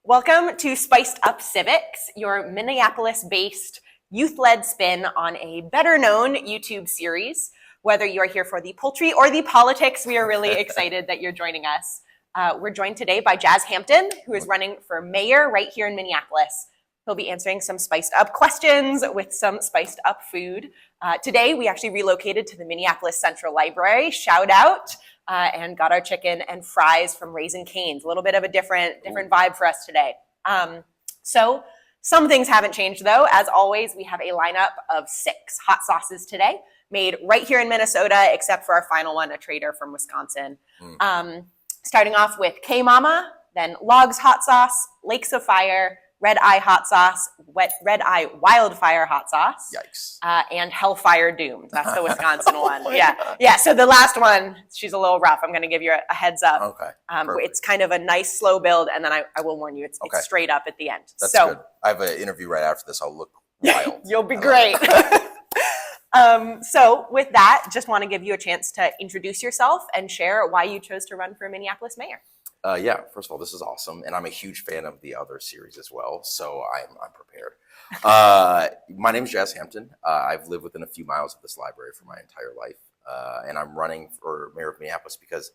Welcome to Spiced Up Civics, your Minneapolis-based youth-led spin on a better-known YouTube series. Whether you're here for the poultry or the politics, we are really excited that you're joining us. We're joined today by Jazz Hampton, who is running for mayor right here in Minneapolis. He'll be answering some spiced up questions with some spiced up food. Today, we actually relocated to the Minneapolis Central Library, shout out, and got our chicken and fries from Raising Cane's. A little bit of a different vibe for us today. So some things haven't changed though. As always, we have a lineup of 6 hot sauces today, made right here in Minnesota, except for our final one, a trader from Wisconsin. Starting off with K-Mama, then Logs hot sauce, Lakes of Fire, Red Eye hot sauce, Red Eye wildfire hot sauce. Yikes. And Hellfire Doomed. That's the Wisconsin one. Yeah. So the last one, she's a little rough. I'm going to give you a heads up. Okay. It's kind of a nice slow build, and then I will warn you, it's straight up at the end. That's good. I have an interview right after this. I'll look wild. You'll be great. So with that, just want to give you a chance to introduce yourself and share why you chose to run for Minneapolis mayor. Yeah, first of all, this is awesome. And I'm a huge fan of the other series as well. So I'm prepared. My name is Jazz Hampton. I've lived within a few miles of this library for my entire life. And I'm running for mayor of Minneapolis because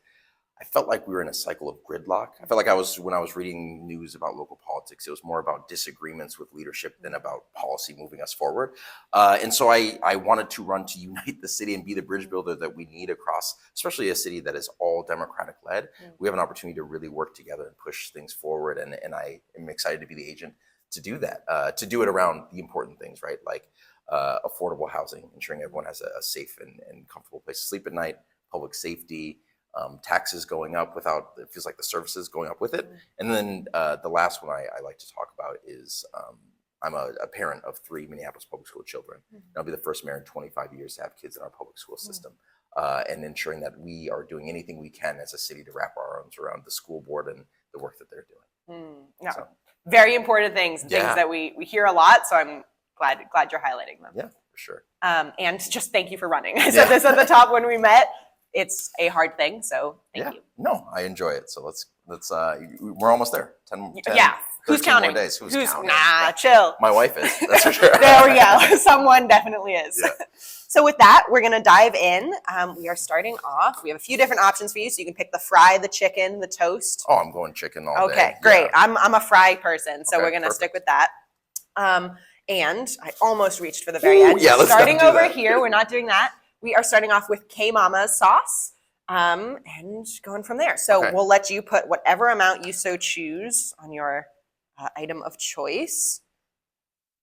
I felt like we were in a cycle of gridlock. I felt like when I was reading news about local politics, it was more about disagreements with leadership than about policy moving us forward. And so I wanted to run to unite the city and be the bridge builder that we need across, especially a city that is all Democratic led. We have an opportunity to really work together and push things forward. And I am excited to be the agent to do that, to do it around the important things, right? Like affordable housing, ensuring everyone has a safe and comfortable place to sleep at night, public safety, taxes going up it feels like the services going up with it. And then the last one I like to talk about is I'm a parent of 3 Minneapolis public school children. And I'll be the first mayor in 25 years to have kids in our public school system, and ensuring that we are doing anything we can as a city to wrap our arms around the school board and the work that they're doing. So, very important things that we hear a lot. So I'm glad you're highlighting them. Yeah, for sure. And just thank you for running. I said this at the top when we met. It's a hard thing, so thank you. No, I enjoy it. So let's we're almost there. 10 Who's counting? More days. Who's counting? Nah, chill. My wife is. That's for sure. There we go. Someone definitely is. Yeah. So with that, we're gonna dive in. We are starting off. We have a few different options for you, so you can pick the fry, the chicken, the toast. Oh, I'm going chicken all day. Okay, great. Yeah. I'm a fry person, so we're gonna perfect. stick with that. And I almost reached for the very end. Yeah, let's starting over that. here, we're not doing that. We are starting off with K-Mama's sauce, and going from there. So we'll let you put whatever amount you so choose on your item of choice.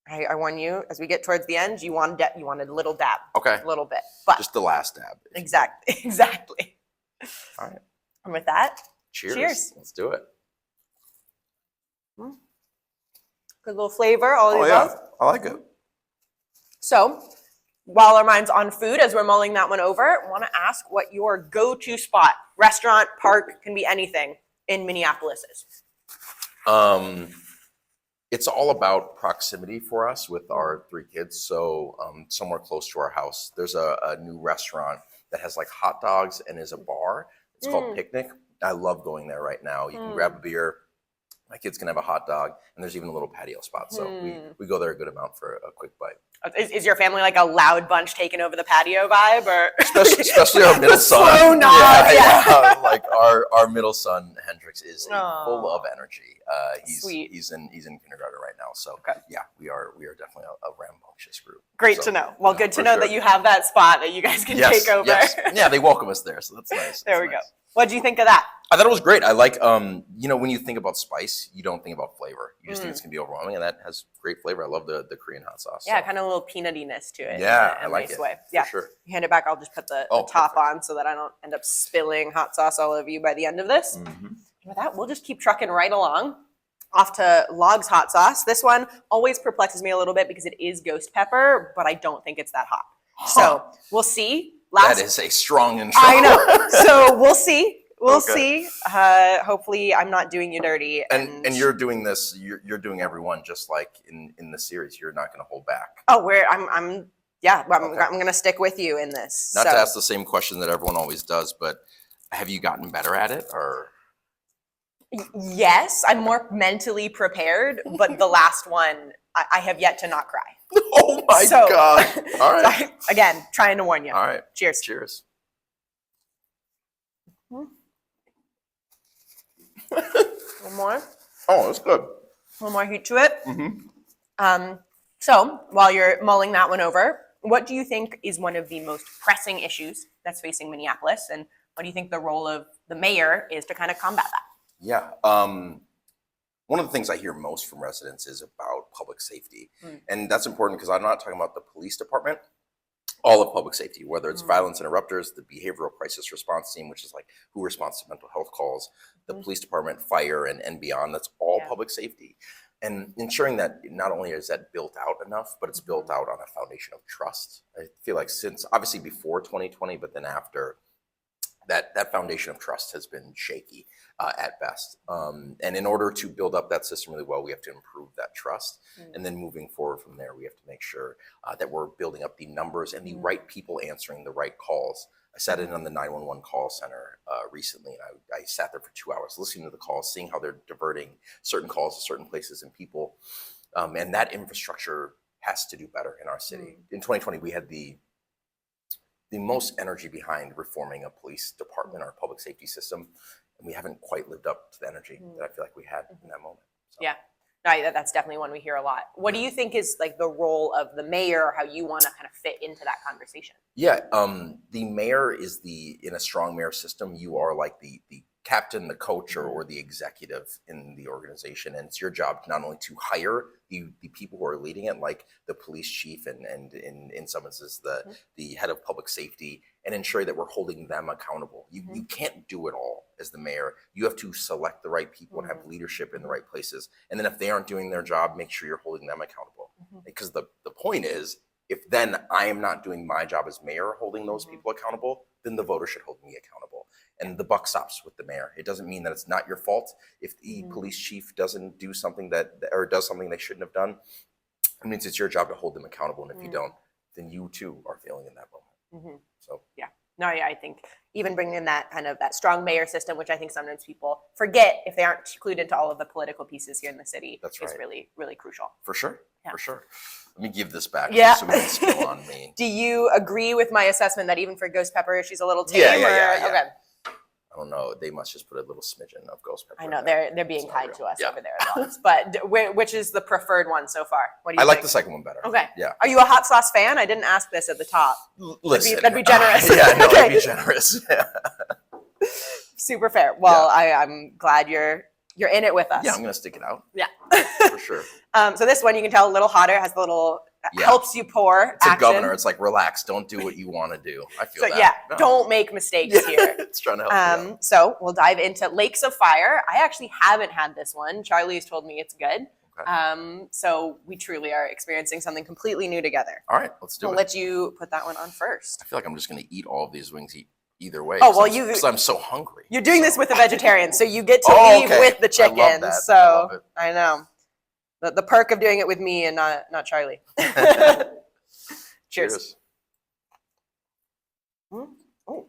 I warn you, as we get towards the end, you wanted a little dab. Okay. A little bit. But just the last dab. Exactly. All right. And with that, cheers. Let's do it. Good little flavor, all of the above. I like it. So, while our mind's on food, as we're mulling that one over, I want to ask what your go-to spot, restaurant, park, can be anything, in Minneapolis is. It's all about proximity for us with our 3 kids. So somewhere close to our house, there's a new restaurant that has like hot dogs and is a bar. It's called Picnic. I love going there right now. You can grab a beer. My kids can have a hot dog, and there's even a little patio spot. So we go there a good amount for a quick bite. Is your family like a loud bunch taking over the patio vibe, or especially our middle son? Slow nod, yeah. Like our middle son Hendrix is full of energy. He's in kindergarten right now. So we are definitely a rambunctious group. Great to know. Well, good to know that you have that spot that you guys can take over. Yes. Yeah, they welcome us there, so that's nice. There we go. What do you think of that? I thought it was great. I like, when you think about spice, you don't think about flavor. You just think it's going to be overwhelming, and that has great flavor. I love the Korean hot sauce. Yeah, kind of a little peanutiness to it. Yeah, I like it. Way. Yeah, for sure. You hand it back, I'll just put the top on so that I don't end up spilling hot sauce all over you by the end of this. And with that, we'll just keep trucking right along. Off to Logs hot sauce. This one always perplexes me a little bit because it is ghost pepper, but I don't think it's that hot. So we'll see. That is a strong intro. I know. So we'll see. We'll see. Hopefully, I'm not doing you dirty. And you're doing this. You're doing everyone just like in the series. You're not going to hold back. Oh, I'm going to stick with you in this. Not to ask the same question that everyone always does, but have you gotten better at it, or? Yes, I'm more mentally prepared, but the last one, I have yet to not cry. Oh my So- God. All right. Again, trying to warn you. All right. Cheers. Cheers. One more. Oh, that's good. One more heat to it. Mm-hmm. So while you're mulling that one over, what do you think is one of the most pressing issues that's facing Minneapolis? And what do you think the role of the mayor is to kind of combat that? Yeah. One of the things I hear most from residents is about public safety. And that's important because I'm not talking about the police department, all of public safety, whether it's violence interrupters, the behavioral crisis response team, which is like who responds to mental health calls, the police department, fire, and beyond. That's all public safety. And ensuring that not only is that built out enough, but it's built out on a foundation of trust. I feel like since obviously before 2020, but then after, that foundation of trust has been shaky at best. And in order to build up that system really well, we have to improve that trust. And then moving forward from there, we have to make sure that we're building up the numbers and the right people answering the right calls. I sat in on the 911 call center recently, and I sat there for 2 hours listening to the calls, seeing how they're diverting certain calls to certain places and people. And that infrastructure has to do better in our city. In 2020, we had the most energy behind reforming a police department, our public safety system, and we haven't quite lived up to the energy that I feel like we had in that moment. So. Yeah, no, that's definitely one we hear a lot. What do you think is like the role of the mayor, or how you want to kind of fit into that conversation? Yeah, the mayor is in a strong mayor system, you are like the captain, the coach, or the executive in the organization. And it's your job not only to hire the people who are leading it, like the police chief and in some instances the head of public safety, and ensure that we're holding them accountable. You can't do it all as the mayor. You have to select the right people and have leadership in the right places. And then if they aren't doing their job, make sure you're holding them accountable. Because the point is, if then I am not doing my job as mayor, holding those people accountable, then the voters should hold me accountable. And the buck stops with the mayor. It doesn't mean that it's not your fault if the police chief doesn't do something or does something they shouldn't have done. It means it's your job to hold them accountable. And if you don't, then you too are failing in that moment. So yeah. No, yeah, I think even bringing in that kind of that strong mayor system, which I think sometimes people forget if they aren't clued into all of the political pieces here in the city, is really, really crucial. For sure. For sure. Let me give this back so we can spill on me. Do you agree with my assessment that even for Ghost Pepper, she's a little tame? Yeah. Okay. I don't know. They must just put a little smidgen of Ghost Pepper. I know they're being kind to us over there at once. But which is the preferred one so far? What do you think? I like the second one better. Okay. Yeah. Are you a hot sauce fan? I didn't ask this at the top. Listen, that'd be generous. That'd be generous. Super fair. Well, I'm glad you're in it with us. Yeah, I'm gonna stick it out. Yeah. For sure. So this one you can tell a little hotter, has the little helps you pour. It's a governor. It's like, relax, don't do what you want to do. I feel that. Yeah, don't make mistakes here. It's trying to help you out. So we'll dive into Lakes of Fire. I actually haven't had this one. Charlie's told me it's good. Okay. So we truly are experiencing something completely new together. All right, let's do it. I'll let you put that one on first. I feel like I'm just going to eat all of these wings either way. Oh, well, because I'm so hungry. You're doing this with a vegetarian, so you get to leave with the chicken. I love that. So I know. The perk of doing it with me and not Charlie. Cheers. Oh.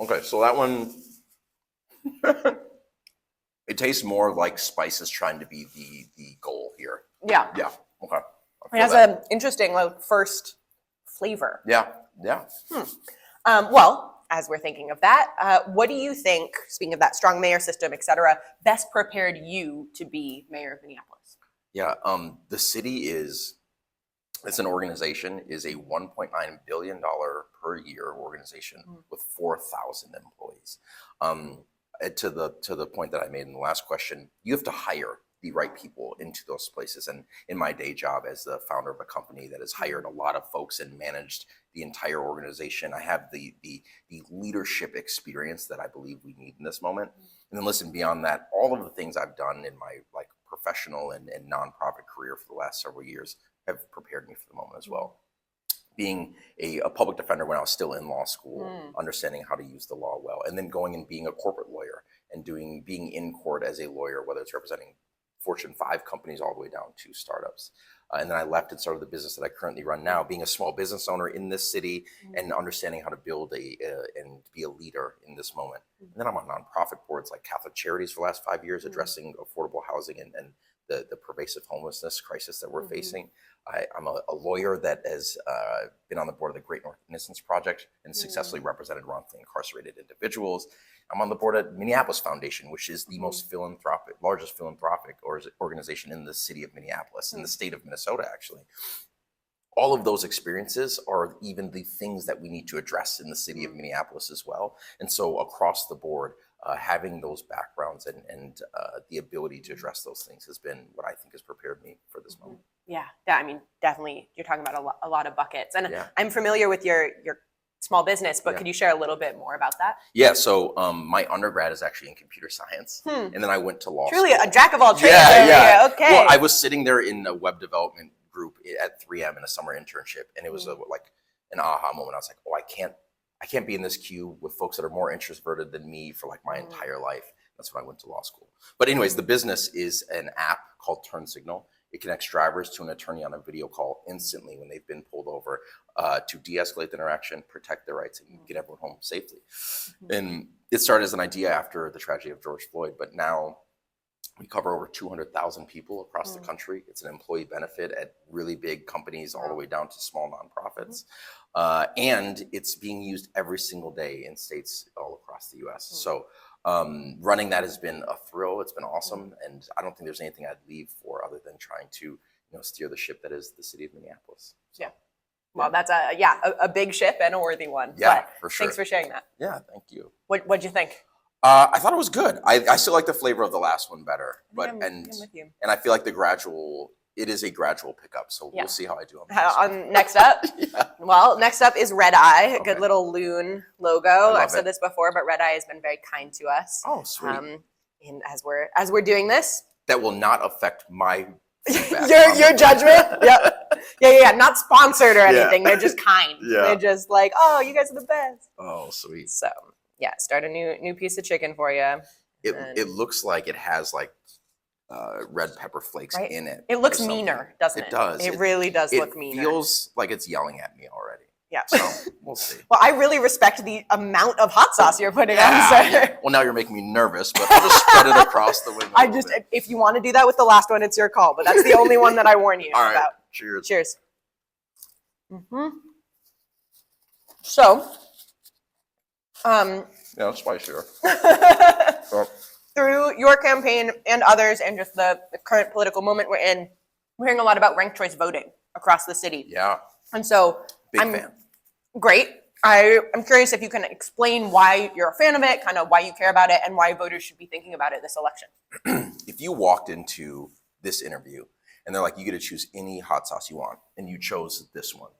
Okay, so that one, it tastes more like spices trying to be the goal here. Yeah. Yeah. Okay. It has an interesting first flavor. Yeah. Well, as we're thinking of that, what do you think, speaking of that strong mayor system, et cetera, best prepared you to be mayor of Minneapolis? Yeah. The city it's an organization, is a $1.9 billion per year organization with 4,000 employees. To the point that I made in the last question, you have to hire the right people into those places. And in my day job as the founder of a company that has hired a lot of folks and managed the entire organization, I have the leadership experience that I believe we need in this moment. And then listen, beyond that, all of the things I've done in my professional and nonprofit career for the last several years have prepared me for the moment as well. Being a public defender when I was still in law school, understanding how to use the law well, and then going and being a corporate lawyer and being in court as a lawyer, whether it's representing Fortune 5 companies all the way down to startups. And then I left and started the business that I currently run now, being a small business owner in this city and understanding how to build and be a leader in this moment. And then I'm on nonprofit boards like Catholic Charities for the last 5 years, addressing affordable housing and the pervasive homelessness crisis that we're facing. I'm a lawyer that has been on the board of the Great North Innocence Project and successfully represented wrongfully incarcerated individuals. I'm on the board at Minneapolis Foundation, which is the largest philanthropic organization in the city of Minneapolis, in the state of Minnesota, actually. All of those experiences are even the things that we need to address in the city of Minneapolis as well. And so across the board, having those backgrounds and the ability to address those things has been what I think has prepared me for this moment. Yeah, I mean, definitely, you're talking about a lot of buckets. And I'm familiar with your small business, but could you share a little bit more about that? Yeah, so my undergrad is actually in computer science, and then I went to law school. Truly a jack of all trades. Yeah. Okay. Well, I was sitting there in a web development group at 3M in a summer internship, and it was like an aha moment. I was like, oh, I can't be in this queue with folks that are more introverted than me for like my entire life. That's when I went to law school. But anyways, the business is an app called Turn Signal. It connects drivers to an attorney on a video call instantly when they've been pulled over to de-escalate the interaction, protect their rights, and get everyone home safely. And it started as an idea after the tragedy of George Floyd, but now we cover over 200,000 people across the country. It's an employee benefit at really big companies all the way down to small nonprofits. And it's being used every single day in states all across the US. So running that has been a thrill. It's been awesome. And I don't think there's anything I'd leave for other than trying to steer the ship that is the city of Minneapolis. So, yeah. Well, that's a big ship and a worthy one. Yeah, but for sure. Thanks for sharing that. Yeah, thank you. What'd you think? I thought it was good. I still like the flavor of the last one better, but I'm with you. And I feel like it is a gradual pickup. So we'll see how I do on this. Next up. Well, next up is Red Eye, a good little loon logo. I've said this before, but Red Eye has been very kind to us. Oh, sweet. And as we're doing this, that will not affect my feedback. your judgment. Yeah. Not sponsored or anything. They're just kind. They're just like, oh, you guys are the best. Oh, sweet. So start a new piece of chicken for you. It looks like it has like red pepper flakes in it. It looks meaner, doesn't it? It does. It really does look meaner. It feels like it's yelling at me already. Yeah. So we'll see. Well, I really respect the amount of hot sauce you're putting on, sir. Yeah. Well, now you're making me nervous, but I'll just spread it across the window. If you want to do that with the last one, it's your call. But that's the only one that I warn you All right. about. Cheers. Cheers. So, it's spicier. Through your campaign and others, and just the current political moment we're in, we're hearing a lot about ranked choice voting across the city. Yeah. And so, Big fan. Great. I'm curious if you can explain why you're a fan of it, kind of why you care about it, and why voters should be thinking about it this election. If you walked into this interview and they're like, you get to choose any hot sauce you want, and you chose this one,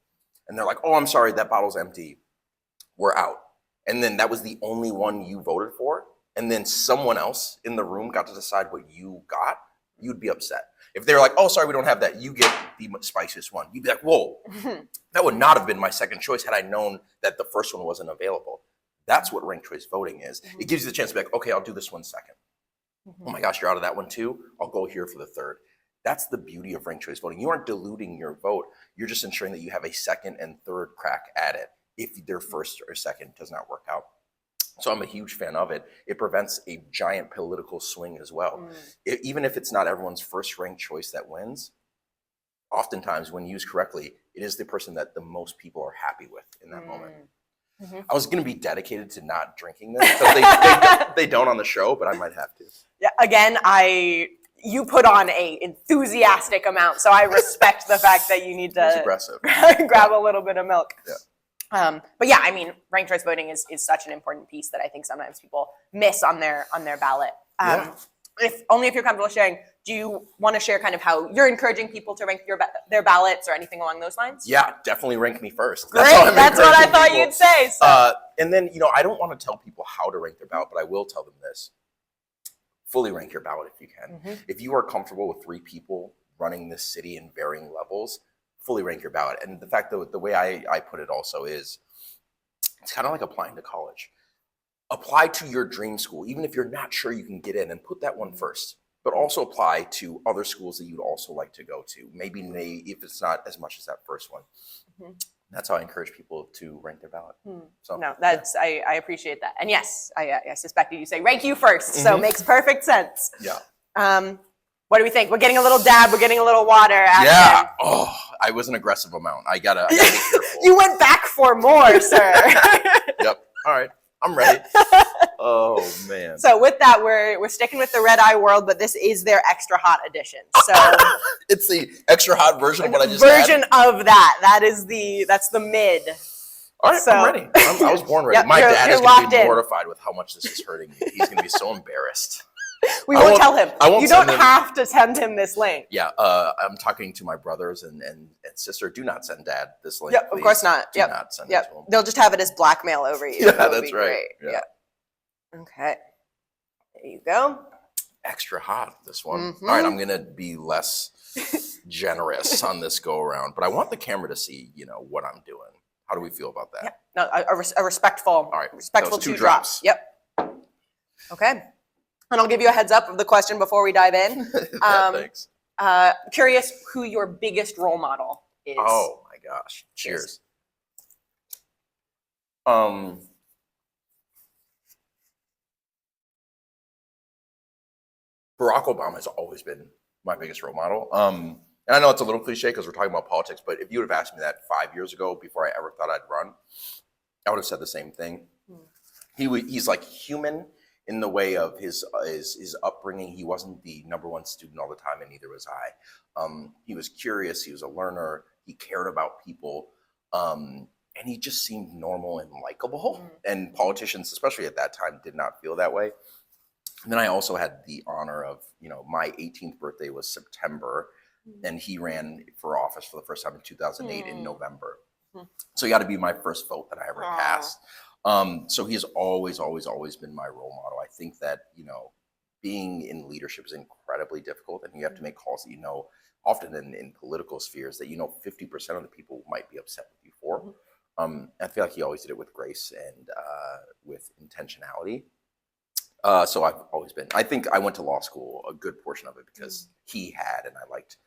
and they're like, oh, I'm sorry, that bottle's empty, we're out. And then that was the only one you voted for, and then someone else in the room got to decide what you got, you'd be upset. If they're like, oh, sorry, we don't have that, you get the spiciest one. You'd be like, whoa, that would not have been my second choice had I known that the first one wasn't available. That's what ranked choice voting is. It gives you the chance to be like, okay, I'll do this one second. Oh my gosh, you're out of that one too? I'll go here for the third. That's the beauty of ranked choice voting. You aren't diluting your vote. You're just ensuring that you have a second and third crack at it if their first or second does not work out. So I'm a huge fan of it. It prevents a giant political swing as well. Even if it's not everyone's first ranked choice that wins, oftentimes when used correctly, it is the person that the most people are happy with in that moment. I was going to be dedicated to not drinking this because they don't on the show, but I might have to. Yeah. Again, you put on a enthusiastic amount, so I respect the fact that you need to aggressive. grab a little bit of milk. Yeah. But yeah, I mean, ranked choice voting is such an important piece that I think sometimes people miss on their ballot. If you're comfortable sharing, do you want to share kind of how you're encouraging people to rank their ballots or anything along those lines? Yeah, definitely rank me first. Great, that's what I thought you'd say. So. And then, I don't want to tell people how to rank their ballot, but I will tell them this. Fully rank your ballot if you can. If you are comfortable with 3 people running this city in varying levels, fully rank your ballot. And the fact that the way I put it also is, it's kind of like applying to college. Apply to your dream school, even if you're not sure you can get in, and put that one first. but also apply to other schools that you'd also like to go to. Maybe if it's not as much as that first one. Mm-hmm. That's how I encourage people to rank their ballot. So no, that's I appreciate that. And yes, I suspected you say rank you first, so it makes perfect sense. Yeah. What do we think? We're getting a little dab. We're getting a little water. Yeah. Oh, I was an aggressive amount. I gotta be careful. You went back for more, sir. Yep. All right. I'm ready. Oh man. So with that, we're sticking with the red eye world, but this is their extra hot edition. So it's the extra hot version of what I just version of that. That's the mid. All right, so, I'm ready. I was born ready. My dad is going to be mortified with how much this is hurting me. He's going to be so embarrassed. We won't tell him. You don't have to send him this link. Yeah, I'm talking to my brothers and sister. Do not send Dad this link. Yep, of course not. Do not send it to him. They'll just have it as blackmail over you. Yeah, that's right. Yeah. Okay. There you go. Extra hot, this one. All right, I'm going to be less generous on this go around, but I want the camera to see, what I'm doing. How do we feel about that? Yeah. No, a respectful. All right. Respectful two drops. Yep. Okay. And I'll give you a heads up of the question before we dive in. Thanks. Curious who your biggest role model is. Oh my gosh. Cheers. Barack Obama has always been my biggest role model. And I know it's a little cliche because we're talking about politics, but if you would have asked me that 5 years ago before I ever thought I'd run, I would have said the same thing. He's like human in the way of his upbringing. He wasn't the number one student all the time, and neither was I. He was curious. He was a learner. He cared about people. And he just seemed normal and likable. And politicians, especially at that time, did not feel that way. And then I also had the honor of, my 18th birthday was September, and he ran for office for the first time in 2008 in November. So he got to be my first vote that I ever cast. So he has always been my role model. I think that, being in leadership is incredibly difficult, and you have to make calls that, often in political spheres that, 50% of the people might be upset with you for. I feel like he always did it with grace and with intentionality. So I've always been, I think I went to law school, a good portion of it, because he had, and I liked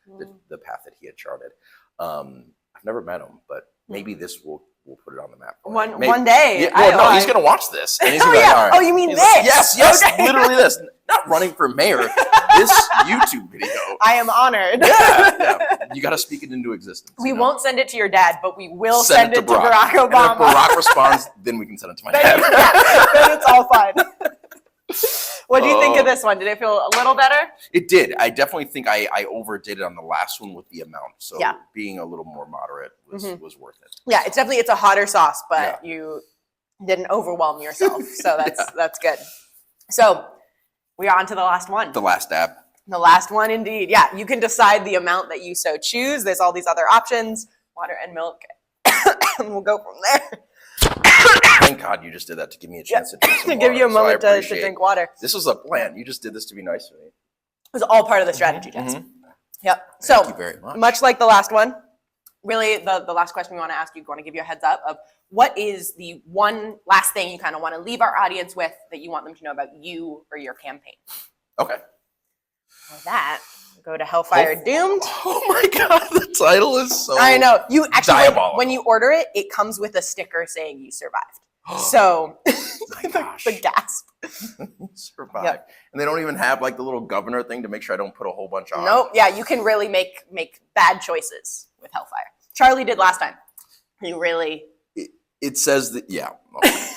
the path that he had charted. I've never met him, but maybe this will put it on the map. One day. Yeah, he's going to watch this. And he's gonna be like, all right. Oh, you mean this? Like, yes, okay. Literally this. Not running for mayor, this YouTube video. I am honored. Yeah. You got to speak it into existence. We won't send it to your dad, but we will send it to Barack Obama. And if Barack responds, then we can send it to my dad. Then it's all fine. What do you think of this one? Did it feel a little better? It did. I definitely think I overdid it on the last one with the amount. So being a little more moderate was worth it. Yeah, it's a hotter sauce, but you didn't overwhelm yourself. So that's good. So we are on to the last one. The last dab. The last one, indeed. Yeah, you can decide the amount that you so choose. There's all these other options, water and milk. And we'll go from there. Thank God you just did that to give me a chance to drink some water. Give you a moment to drink water. This was a plan. You just did this to be nice to me. It was all part of the strategy, Jess. Yep. So, thank you very much. Much like the last one, really the last question we want to ask you, want to give you a heads up of what is the one last thing you kind of want to leave our audience with that you want them to know about you or your campaign? Okay. With that, go to Hellfire Doomed. Oh my God, the title is so I know. You actually, diabolical. when you order it, it comes with a sticker saying you survived. So, the gasp. Survived. Yep. And they don't even have like the little governor thing to make sure I don't put a whole bunch on. Nope. Yeah, you can really make bad choices with Hellfire. Charlie did last time. You really. It says that. Yeah. Okay.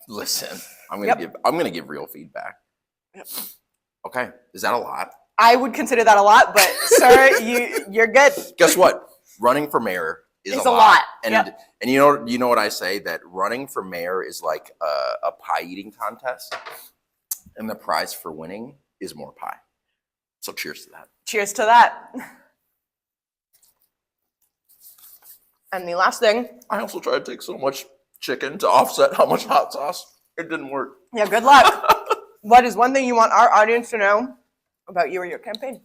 Listen, I'm gonna give real feedback. Yep. Okay. Is that a lot? I would consider that a lot, but sir, you're good. Guess what? Running for mayor is a lot. And you know what I say, that running for mayor is like a pie eating contest, and the prize for winning is more pie. So cheers to that. Cheers to that. And the last thing, I also tried to take so much chicken to offset how much hot sauce. It didn't work. Yeah, good luck. What is one thing you want our audience to know about you or your campaign?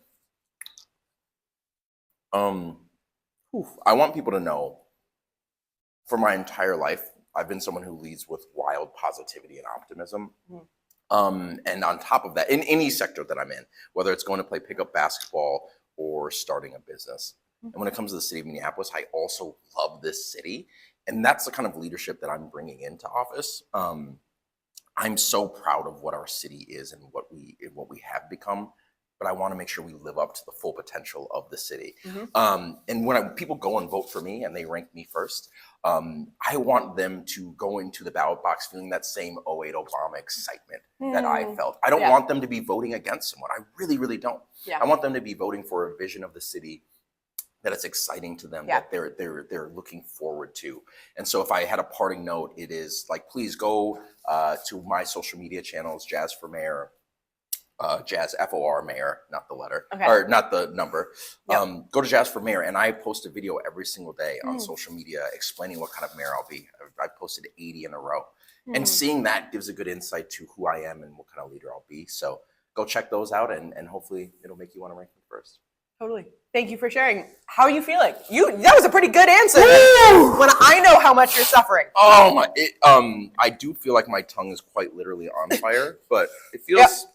I want people to know, for my entire life, I've been someone who leads with wild positivity and optimism. And on top of that, in any sector that I'm in, whether it's going to play pickup basketball or starting a business. And when it comes to the city of Minneapolis, I also love this city. And that's the kind of leadership that I'm bringing into office. I'm so proud of what our city is and what we have become, but I want to make sure we live up to the full potential of the city. And when people go and vote for me and they rank me first, I want them to go into the ballot box feeling that same '08 Obama excitement that I felt. I don't want them to be voting against someone. I really, really don't. I want them to be voting for a vision of the city that it's exciting to them, that they're looking forward to. And so if I had a parting note, it is like, please go to my social media channels, Jazz for Mayor, Jazz FOR Mayor, not the letter, or not the number. Go to Jazz for Mayor, and I post a video every single day on social media explaining what kind of mayor I'll be. I posted 80 in a row. And seeing that gives a good insight to who I am and what kind of leader I'll be. So go check those out, and hopefully it'll make you want to rank me first. Totally. Thank you for sharing. How are you feeling? That was a pretty good answer. When I know how much you're suffering. Oh my! I do feel like my tongue is quite literally on fire, but it feels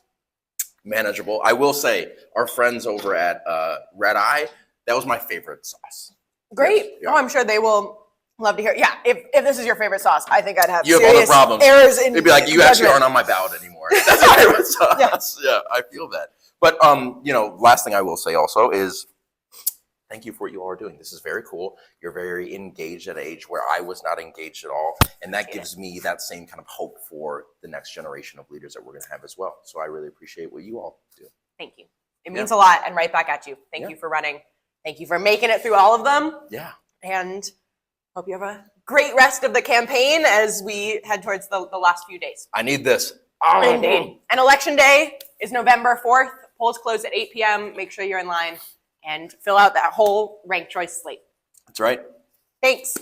manageable. I will say, our friends over at Red Eye, that was my favorite sauce. Great. Oh, I'm sure they will love to hear. Yeah, if this is your favorite sauce, I think I'd have you serious have other problems. Errors in They'd be like, you actually aren't on my ballot anymore. That's my favorite sauce. Yeah, I feel that. But last thing I will say also is thank you for what you all are doing. This is very cool. You're very engaged at an age where I was not engaged at all. And that gives me that same kind of hope for the next generation of leaders that we're going to have as well. So I really appreciate what you all do. Thank you. It means a lot, and right back at you. Thank you for running. Thank you for making it through all of them. Yeah. And hope you have a great rest of the campaign as we head towards the last few days. I need this. Indeed. And Election Day is November 4th. Polls close at 8 p.m. Make sure you're in line and fill out that whole ranked choice slate. That's right. Thanks.